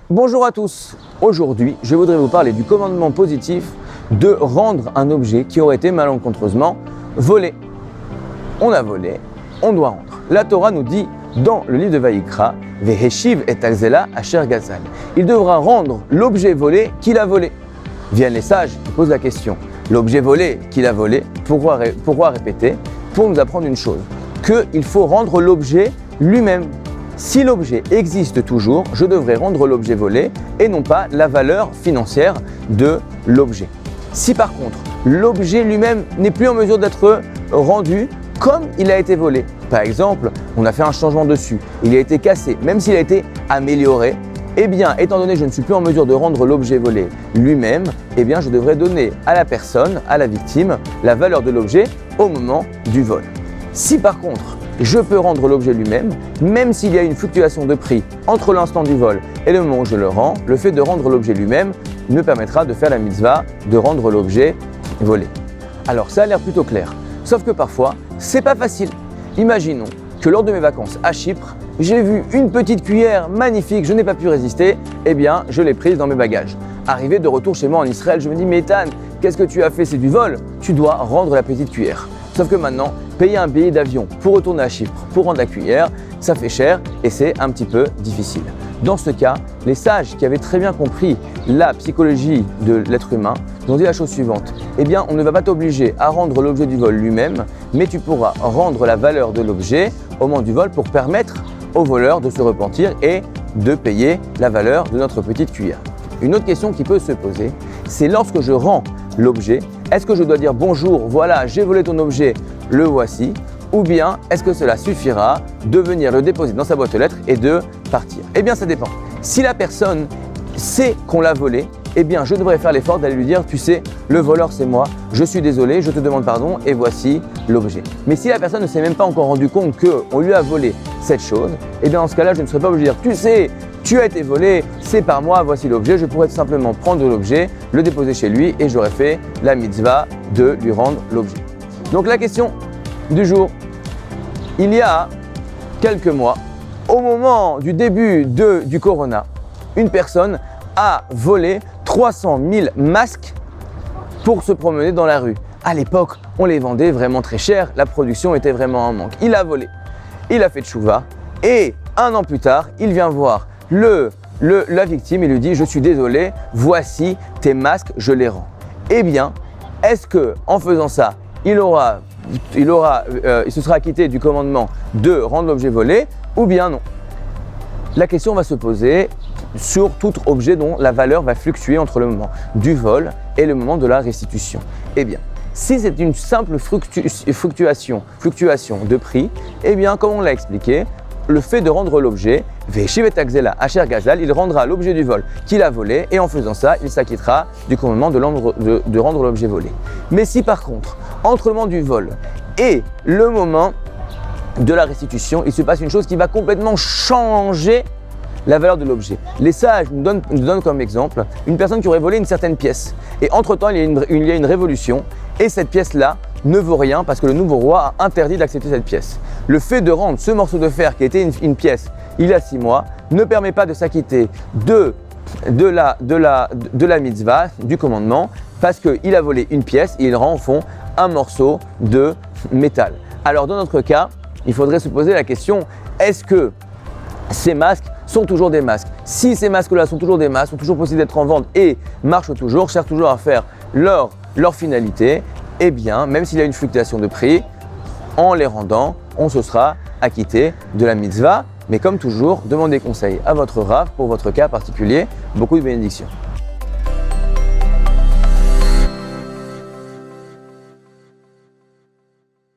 Bonjour à tous. Aujourd'hui, je voudrais vous parler du commandement positif de rendre un objet qui aurait été malencontreusement volé. On a volé, on doit rendre. La Torah nous dit dans le livre de Vaïkra, Veheshiv et Alzela Asher Gazal. Il devra rendre l'objet volé qu'il a volé. Viennent les sages qui posent la question. L'objet volé qu'il a volé, pourquoi répéter? Pour nous apprendre une chose, qu'il faut rendre l'objet lui-même. Si l'objet existe toujours, je devrais rendre l'objet volé et non pas la valeur financière de l'objet. Si par contre, l'objet lui-même n'est plus en mesure d'être rendu comme il a été volé, par exemple, on a fait un changement dessus, il a été cassé, même s'il a été amélioré, eh bien, étant donné que je ne suis plus en mesure de rendre l'objet volé lui-même, eh bien, je devrais donner à la personne, à la victime, la valeur de l'objet au moment du vol. Si par contre, je peux rendre l'objet lui-même, même s'il y a une fluctuation de prix entre l'instant du vol et le moment où je le rends, le fait de rendre l'objet lui-même me permettra de faire la mitzvah de rendre l'objet volé. Alors ça a l'air plutôt clair, sauf que parfois, c'est pas facile. Imaginons que lors de mes vacances à Chypre, j'ai vu une petite cuillère magnifique, je n'ai pas pu résister, eh bien je l'ai prise dans mes bagages. Arrivé de retour chez moi en Israël, je me dis mais Ethan, qu'est-ce que tu as fait? C'est du vol, tu dois rendre la petite cuillère. Sauf que maintenant, payer un billet d'avion pour retourner à Chypre, pour rendre la cuillère, ça fait cher et c'est un petit peu difficile. Dans ce cas, les sages qui avaient très bien compris la psychologie de l'être humain nous ont dit la chose suivante. Eh bien, on ne va pas t'obliger à rendre l'objet du vol lui-même, mais tu pourras rendre la valeur de l'objet au moment du vol pour permettre au voleur de se repentir et de payer la valeur de notre petite cuillère. Une autre question qui peut se poser, c'est lorsque je rends l'objet, est-ce que je dois dire bonjour, voilà, j'ai volé ton objet, le voici, ou bien est-ce que cela suffira de venir le déposer dans sa boîte aux lettres et de partir? Eh bien, ça dépend. Si la personne sait qu'on l'a volé, eh bien, je devrais faire l'effort d'aller lui dire, tu sais, le voleur c'est moi, je suis désolé, je te demande pardon et voici l'objet. Mais si la personne ne s'est même pas encore rendu compte qu'on lui a volé cette chose, eh bien, dans ce cas-là, je ne serais pas obligé de dire, tu sais, tu as été volé, c'est par moi, voici l'objet. Je pourrais tout simplement prendre l'objet, le déposer chez lui et j'aurais fait la mitzvah de lui rendre l'objet. Donc la question du jour, il y a quelques mois, au moment du début du corona, une personne a volé 300 000 masques pour se promener dans la rue. À l'époque, on les vendait vraiment très cher, la production était vraiment en manque. Il a volé, il a fait tchouva et un an plus tard, il vient voir la victime et lui dit « Je suis désolé, voici tes masques, je les rends ». Eh bien, est-ce qu'en faisant ça, il se sera acquitté du commandement de rendre l'objet volé ou bien non? La question va se poser sur tout objet dont la valeur va fluctuer entre le moment du vol et le moment de la restitution. Eh bien, si c'est une simple fluctuation de prix, eh bien, comme on l'a expliqué, le fait de rendre l'objet, Veheshiv et Alzela Asher Gazal, il rendra l'objet du vol qu'il a volé et en faisant ça, il s'acquittera du commandement de rendre l'objet volé. Mais si par contre, entre le moment du vol et le moment de la restitution, il se passe une chose qui va complètement changer la valeur de l'objet. Les sages nous donnent comme exemple une personne qui aurait volé une certaine pièce et entre-temps, il y a une révolution et cette pièce-là ne vaut rien parce que le nouveau roi a interdit d'accepter cette pièce. Le fait de rendre ce morceau de fer qui était une pièce il y a 6 mois ne permet pas de s'acquitter de la mitzvah, du commandement, parce qu'il a volé une pièce et il rend au fond un morceau de métal. Alors dans notre cas, il faudrait se poser la question, est-ce que ces masques sont toujours des masques? Si ces masques-là sont toujours des masques, sont toujours possibles d'être en vente et marchent toujours, cherchent toujours à faire leur finalité, eh bien, même s'il y a une fluctuation de prix, en les rendant, on se sera acquitté de la mitzvah. Mais comme toujours, demandez conseil à votre rav pour votre cas particulier. Beaucoup de bénédictions.